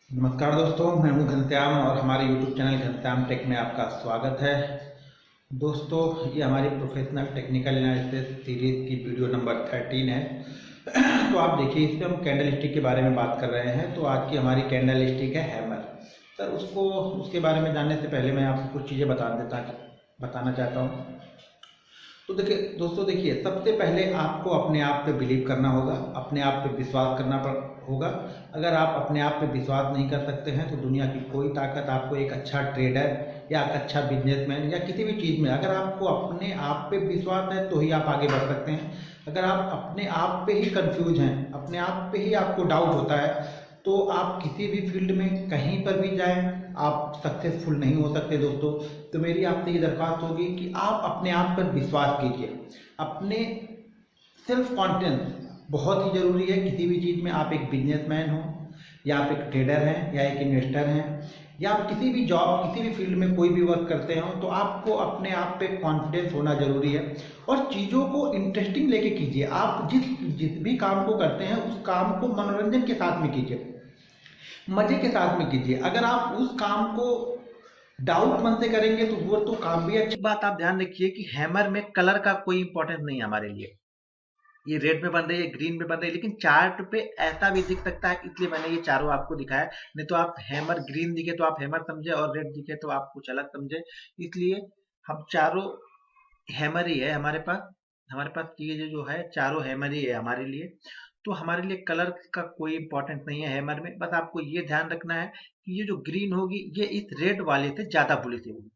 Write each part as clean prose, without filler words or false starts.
नमस्कार दोस्तों, मैं हूं घनश्याम और हमारे YouTube चैनल घनश्याम टेक में आपका स्वागत है। दोस्तों, ये हमारी प्रोफेशनल टेक्निकल एनालिसिस सीरीज की वीडियो नंबर 13 है। तो आप देखिए, इस पे हम कैंडल स्टिक के बारे में बात कर रहे हैं। तो आज की हमारी कैंडल स्टिक है हैमर। सर, उसके बारे में जानने से पहले मैं आपको कुछ चीज़ें बताना चाहता हूँ। तो देखिए दोस्तों, देखिए सबसे पहले आपको अपने आप पे बिलीव करना होगा, अपने आप पे विश्वास होगा। अगर आप अपने आप पे विश्वास नहीं कर सकते हैं तो दुनिया की कोई ताकत आपको एक अच्छा ट्रेडर या अच्छा बिजनेसमैन या किसी भी चीज़ में, अगर आपको अपने आप पे विश्वास है तो ही आप आगे बढ़ सकते हैं। अगर आप अपने आप पे ही कंफ्यूज हैं, अपने आप पे ही आपको डाउट होता है, तो आप किसी भी फील्ड में कहीं पर भी जाएं, आप सक्सेसफुल नहीं हो सकते दोस्तों। तो मेरी आपसे ये दरख्वास्त होगी कि आप अपने आप पर विश्वास कीजिए। अपने सेल्फ कॉन्फिडेंस बहुत ही ज़रूरी है किसी भी चीज़ में। आप एक बिजनेसमैन हो या आप एक ट्रेडर हैं या एक इन्वेस्टर हैं या आप किसी भी जॉब, किसी भी फील्ड में कोई भी वर्क करते हो, तो आपको अपने आप पे कॉन्फिडेंस होना ज़रूरी है। और चीज़ों को इंटरेस्टिंग लेके कीजिए। आप जिस जिस भी काम को करते हैं उस काम को मनोरंजन के साथ में कीजिए, मजे के साथ में कीजिए। अगर आप उस काम को डाउट मन से करेंगे तो वो तो काम भी अच्छा। बात आप ध्यान रखिए कि हैमर में कलर का कोई इंपॉर्टेंस नहीं है हमारे लिए। ये रेड में बन रही है, ग्रीन में बन रही है, लेकिन चार्ट पे ऐसा भी दिख सकता है, इसलिए मैंने ये चारों आपको दिखाया। नहीं तो आप हैमर ग्रीन दिखे तो आप हैमर समझे और रेड दिखे तो आप कुछ अलग समझे। इसलिए हम चारों हैमर ही है हमारे पास ये जो है चारों हैमर ही है हमारे लिए। तो हमारे लिए कलर का कोई इंपॉर्टेंस नहीं है हैमर में। बस आपको ये ध्यान रखना है कि ये जो ग्रीन होगी ये इस रेड वाले से ज्यादा बुलिश होगी।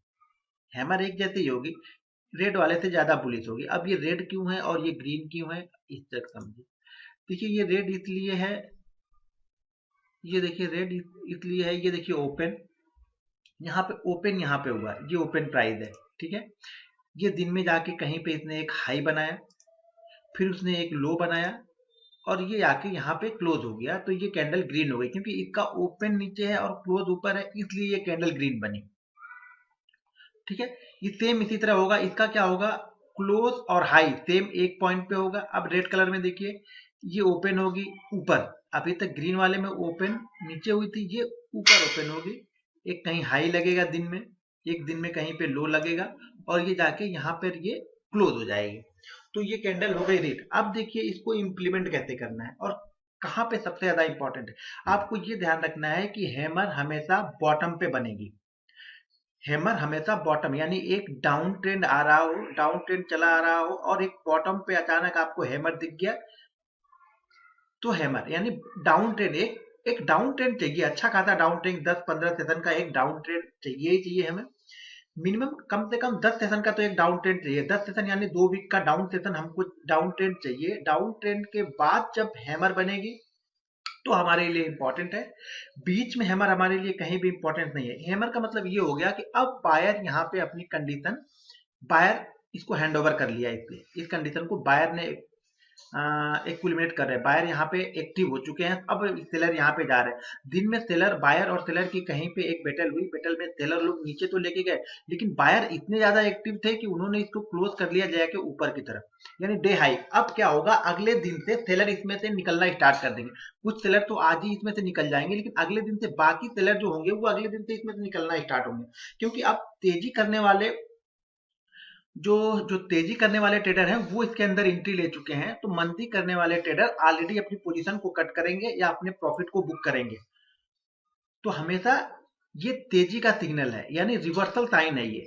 हैमर एक जैसी ही होगी, रेड वाले से ज्यादा बुलिश होगी। अब ये रेड क्यों है और ये ग्रीन क्यों है, इस तक समझिए। देखिए ये रेड इसलिए है, ये देखिए रेड इसलिए है, ये देखिए ओपन, यहाँ पे ओपन, यहाँ पे हुआ, ये ओपन प्राइस है। ठीक है, ये दिन में जाके कहीं पे इसने एक हाई बनाया, फिर उसने एक लो बनाया और ये आके यहाँ पे क्लोज हो गया, तो ये कैंडल ग्रीन हो गई। क्योंकि इसका ओपन नीचे है और क्लोज ऊपर है, इसलिए ये कैंडल ग्रीन बनी। ठीक है, ये सेम इसी तरह होगा। इसका क्या होगा, क्लोज और हाई सेम एक पॉइंट पे होगा। अब रेड कलर में देखिए, ये ओपन होगी ऊपर, अभी तक ग्रीन वाले में ओपन नीचे हुई थी, ये ऊपर ओपन होगी। एक कहीं हाई लगेगा दिन में, एक दिन में कहीं पे लो लगेगा और ये जाके यहाँ पर ये क्लोज हो जाएगी। तो ये कैंडल हो गई रेड। अब देखिए इसको इम्प्लीमेंट कैसे करना है और कहाँ पे सबसे ज्यादा इंपॉर्टेंट है। आपको ये ध्यान रखना है कि हैमर हमेशा बॉटम पे बनेगी। हैमर हमेशा बॉटम, यानी एक डाउन ट्रेंड आ रहा हो, डाउन ट्रेंड चला आ रहा हो और एक बॉटम पे अचानक आपको हैमर दिख गया, तो हैमर यानी डाउन ट्रेंड, एक एक डाउन ट्रेंड चाहिए, अच्छा खासा डाउन ट्रेंड, 10-15 सेशन का एक डाउन ट्रेंड चाहिए ही चाहिए हमें। मिनिमम कम से कम 10 सेशन का तो एक डाउन ट्रेंड चाहिए। 10 सेशन यानी 2 वीक का डाउन सेशन हमको डाउन ट्रेंड चाहिए। डाउन ट्रेंड के बाद जब हैमर बनेगी तो हमारे लिए इंपॉर्टेंट है। बीच में हैमर हमारे लिए कहीं भी इंपॉर्टेंट नहीं है। हैमर का मतलब ये हो गया कि अब बायर यहाँ पे अपनी कंडीशन, बायर इसको हैंड ओवर कर लिया, इस कंडीशन को बायर ने एक्विलिब्रेट कर रहे हैं। बायर यहाँ पे एक्टिव हो चुके हैं, अब सेलर यहाँ पे जा रहे हैं। दिन में सेलर, बायर और सेलर की कहीं पे एक बैटल हुई, बैटल में सेलर लोग नीचे तो लेके गए, लेकिन बायर इतने ज्यादा एक्टिव थे कि उन्होंने इसको क्लोज कर लिया जाके ऊपर की तरफ, यानी डे हाई। अब क्या होगा, अगले दिन से सेलर इसमें से निकलना स्टार्ट कर देंगे। कुछ सेलर तो आज ही इसमें से निकल जाएंगे, लेकिन अगले दिन से बाकी सेलर जो होंगे वो अगले दिन से इसमें से निकलना स्टार्ट होंगे। क्योंकि अब तेजी करने वाले, जो जो तेजी करने वाले ट्रेडर हैं वो इसके अंदर एंट्री ले चुके हैं, तो मंदी करने वाले ट्रेडर ऑलरेडी अपनी पोजीशन को कट करेंगे या अपने प्रॉफिट को बुक करेंगे। तो हमेशा ये तेजी का सिग्नल है, यानी रिवर्सल साइन है ये।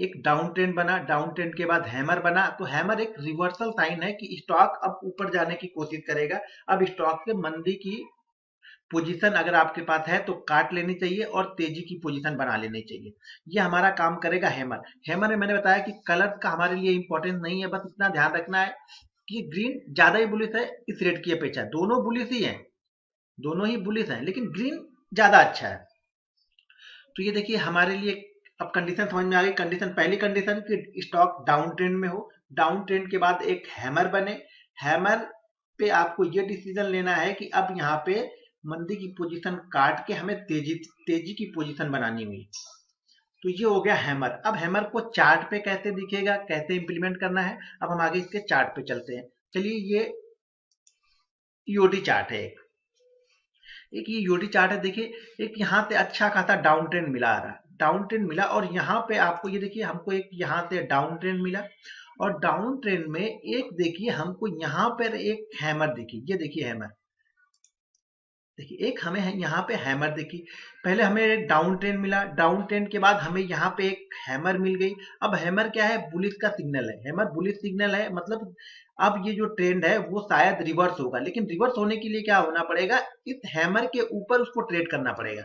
एक डाउन ट्रेंड बना, डाउन ट्रेंड के बाद हैमर बना, तो हैमर एक रिवर्सल साइन है कि स्टॉक अब ऊपर जाने की कोशिश करेगा। अब स्टॉक से मंदी की पोजीशन अगर आपके पास है तो काट लेनी चाहिए और तेजी की पोजीशन बना लेनी चाहिए। ये हमारा काम करेगा हैमर। हैमर में मैंने बताया कि कलर का हमारे लिए इंपॉर्टेंट नहीं है, बस इतना ध्यान रखना है कि ग्रीन ज्यादा ही बुलिश है इस रेट की अपेक्षा। दोनों बुलिश ही हैं, दोनों ही बुलिश हैं, लेकिन ग्रीन ज्यादा अच्छा है। तो ये देखिए हमारे लिए अब कंडीशन समझ में आ गई। कंडीशन, पहली कंडीशन कि स्टॉक डाउन ट्रेंड में हो, डाउन ट्रेंड के बाद एक हैमर बने। हैमर पे आपको ये डिसीजन लेना है कि अब यहाँ पे मंदी की पोजीशन काट के हमें तेजी तेजी की पोजीशन बनानी हुई। तो ये हो गया हैमर। अब हैमर को चार्ट पे कैसे दिखेगा, कैसे इंप्लीमेंट करना है, अब हम आगे इसके चार्ट पे चलते हैं। चलिए, ये ईओडी चार्ट है एक। एक ये यूडी चार्ट है, देखिए एक यहाँ पे अच्छा खासा डाउन ट्रेंड मिला आ रहा है, डाउन ट्रेंड मिला, और यहाँ पे आपको ये देखिए हमको एक यहाँ से डाउन ट्रेंड मिला, और डाउन ट्रेंड में एक देखिए हमको यहाँ पर एक हैमर देखिए, ये देखिए हैमर, देखिए एक हमें यहाँ पे हैमर देखिए, पहले हमें एक डाउन ट्रेंड मिला, डाउन ट्रेंड के बाद हमें यहाँ पे एक हैमर मिल गई। अब हैमर क्या है, बुलिश का सिग्नल है, हैमर बुलिश सिग्नल है, मतलब अब ये जो ट्रेंड है वो शायद रिवर्स होगा, लेकिन रिवर्स होने के लिए क्या होना पड़ेगा, इस हैमर के ऊपर उसको ट्रेड करना पड़ेगा।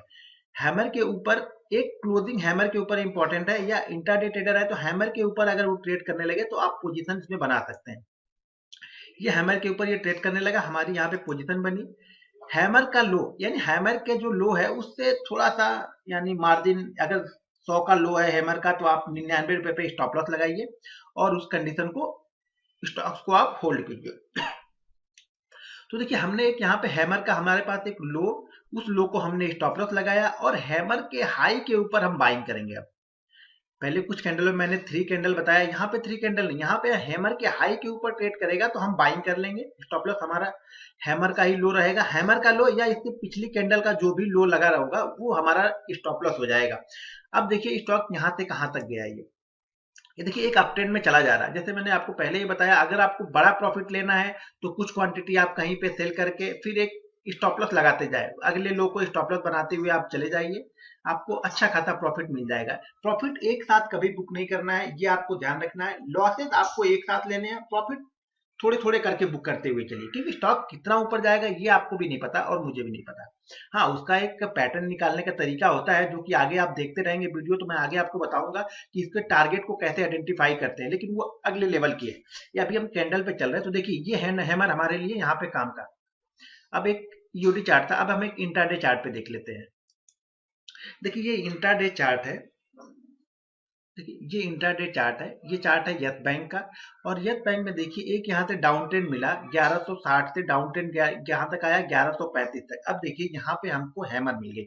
हैमर के ऊपर एक क्लोजिंग हैमर के ऊपर इंपॉर्टेंट है, या इंट्राडे ट्रेडर है तो हैमर के ऊपर अगर वो ट्रेड करने लगे तो आप पोजीशन इसमें बना सकते हैं। ये हैमर के ऊपर ये ट्रेड करने लगा, हमारी यहाँ पे पोजीशन बनी। हैमर का लो, यानी हैमर के जो लो है उससे थोड़ा सा, यानी मार्जिन अगर 100 का लो है हैमर का, तो आप 99 रुपए पे स्टॉप लॉस लगाइए और उस कंडीशन को, स्टॉक्स को आप होल्ड कीजिए। तो देखिए हमने एक यहाँ पे हैमर का, हमारे पास एक लो, उस लो को हमने स्टॉप लॉस लगाया, और हैमर के हाई के ऊपर हम बाइंग करेंगे। अब पहले कुछ कैंडल में मैंने 3 कैंडल बताया, यहाँ पे 3 कैंडल नहीं, यहाँ पे हैमर के हाई के ऊपर ट्रेड करेगा तो हम बाइंग कर लेंगे, स्टॉप लॉस हमारा हैमर का ही लो रहेगा, हैमर का लो या इसके पिछली कैंडल का जो भी लो लगा होगा वो हमारा स्टॉप लॉस हो जाएगा। अब देखिए स्टॉक यहाँ से कहाँ तक गया है, ये देखिए एक अप ट्रेंड में चला जा रहा है। जैसे मैंने आपको पहले ही बताया, अगर आपको बड़ा प्रॉफिट लेना है तो कुछ क्वांटिटी आप कहीं पे सेल करके फिर एक स्टॉप लॉस लगाते जाए, अगले लो को स्टॉप लॉस बनाते हुए आप चले जाइए, आपको अच्छा खासा प्रॉफिट मिल जाएगा। प्रॉफिट एक साथ कभी बुक नहीं करना है, ये आपको ध्यान रखना है। लॉसेस आपको एक साथ लेने हैं, प्रॉफिट थोड़े थोड़े करके बुक करते हुए चलिए, क्योंकि स्टॉक कितना ऊपर जाएगा ये आपको भी नहीं पता और मुझे भी नहीं पता। हाँ, उसका एक पैटर्न निकालने का तरीका होता है, जो कि आगे आप देखते रहेंगे वीडियो, तो मैं आगे आपको बताऊंगा कि इसके टारगेट को कैसे आइडेंटिफाई करते हैं, लेकिन वो अगले लेवल की है। ये अभी हम कैंडल पे चल रहे हैं, तो देखिए ये हैमर हमारे लिए यहाँ पे काम का। अब एक ईओडी चार्ट था, अब हम एक इंट्राडे चार्ट पे देख लेते हैं। देखिए ये इंट्राडे चार्ट है, देखिए ये इंट्राडे चार्ट है, ये चार्ट है यस बैंक का, और यस बैंक में देखिए एक यहाँ से डाउन ट्रेंड मिला 1160 से, डाउन ट्रेंड यहाँ तक आया 1135 तक। अब देखिए यहाँ पे हमको हैमर मिल गई,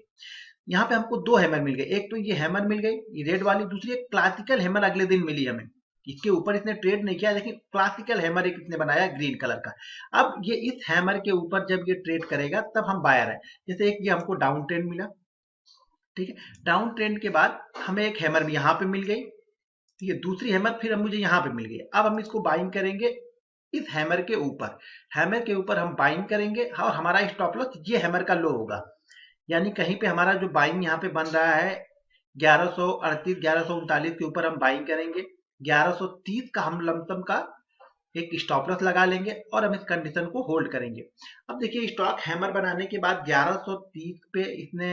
यहाँ पे हमको 2 हैमर मिल गए, एक तो ये हैमर मिल गई ये रेड वाली, दूसरी एक क्लासिकल हैमर अगले दिन मिली हमें, इसके ऊपर इसने ट्रेड नहीं किया, लेकिन क्लासिकल हैमर एक इसने बनाया ग्रीन कलर का। अब ये इस हैमर के ऊपर जब ये ट्रेड करेगा तब हम बायर है। जैसे एक ये हमको डाउन ट्रेंड मिला, ठीक है, डाउन ट्रेंड के बाद हमें एक हैमर भी यहाँ पे मिल गई, ये दूसरी हैमर फिर मुझे यहाँ पे मिल गई। अब हम इसको बाइंग करेंगे इस हैमर के ऊपर, हैमर के ऊपर हम बाइंग करेंगे, और हमारा स्टॉप लॉस ये हैमर का लो होगा, यानी कहीं पे हमारा जो बाइंग यहाँ पे बन रहा है 1138 1139 के ऊपर हम बाइंग करेंगे, 1130 का हम लमसम का एक स्टॉप लॉस लगा लेंगे और हम इस कंडीशन को होल्ड करेंगे। अब देखिए स्टॉक हैमर बनाने के बाद 1130 पे इसने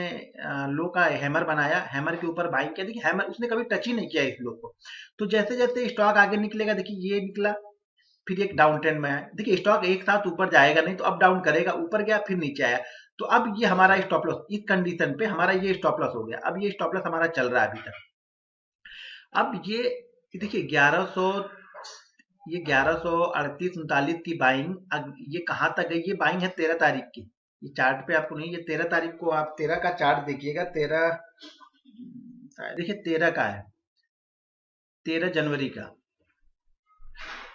लो का हैमर बनाया, हैमर के ऊपर बाइंग किया, देखिए हैमर उसने कभी टच ही नहीं किया इस लो को। तो जैसे जैसे स्टॉक आगे निकलेगा, देखिए ये निकला, फिर एक डाउन ट्रेंड में है, देखिए स्टॉक एक साथ ऊपर जाएगा नहीं, तो अप डाउन करेगा, ऊपर गया फिर नीचे आया, तो अब ये हमारा स्टॉप लॉस इस कंडीशन पे हमारा ये स्टॉप लॉस हो गया। अब ये स्टॉप लॉस हमारा चल रहा है अभी तक। अब ये देखिए 1100, ये 1138 39 की बाइंग, ये कहाँ तक गई, ये बाइंग है 13 तारीख की, ये चार्ट पे आपको नहीं, ये 13 तारीख को आप 13 का चार्ट देखिएगा, 13 देखिए 13 का है, 13 जनवरी का।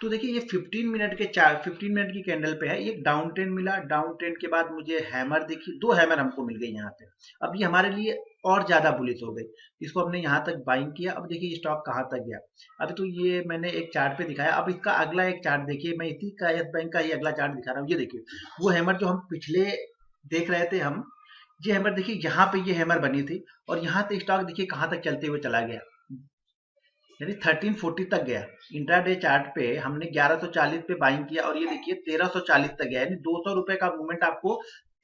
तो देखिए ये 15 मिनट के चार्ट, 15 मिनट की कैंडल पे है, ये डाउन ट्रेंड मिला, डाउन ट्रेंड के बाद मुझे हैमर देखी, 2 हैमर हमको मिल गई यहाँ पे। अब ये हमारे लिए और ज्यादा बुलिश हो गई, इसको हमने यहाँ तक बाइंग किया। अब देखिए स्टॉक कहाँ तक गया, अभी तो ये मैंने एक चार्ट पे दिखाया, अब इसका अगला एक चार्ट देखिए, मैं इसी का यस बैंक का ये अगला चार्ट दिखा रहा हूँ। ये देखिए वो हैमर जो हम पिछले देख रहे थे हम, ये हैमर देखिए यहाँ पे ये हैमर बनी थी, और यहाँ से स्टॉक देखिए कहाँ तक चलते हुए चला गया, यानी 1340 तक गया। इंट्राडे चार्ट पे हमने 1140 पे बाइंग किया, और ये देखिए 1340 तक गया, यानी 200 रुपए का मूवमेंट आपको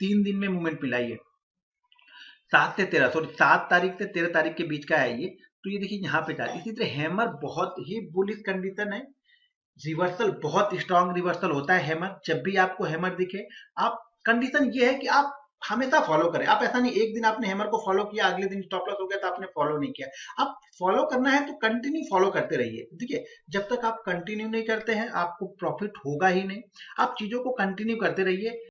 3 दिन में मूवमेंट मिला। ये 7 से 13, सॉरी 7 तारीख से 13 तारीख के बीच का है ये। तो ये देखिए यहाँ पे था। इसी तरह हैमर बहुत ही बुलिश कंडीशन है, रिवर्सल बहुत स्ट्रांग रिवर्सल होता है हैमर। जब भी आपको हैमर दिखे, आप कंडीशन ये है कि आप हमेशा फॉलो करें। आप ऐसा नहीं एक दिन आपने हैमर को फॉलो किया, अगले दिन स्टॉप लॉस हो गया तो आपने फॉलो नहीं किया। आप फॉलो करना है तो कंटिन्यू फॉलो करते रहिए। देखिए जब तक आप कंटिन्यू नहीं करते हैं आपको प्रॉफिट होगा ही नहीं। आप चीजों को कंटिन्यू करते रहिए।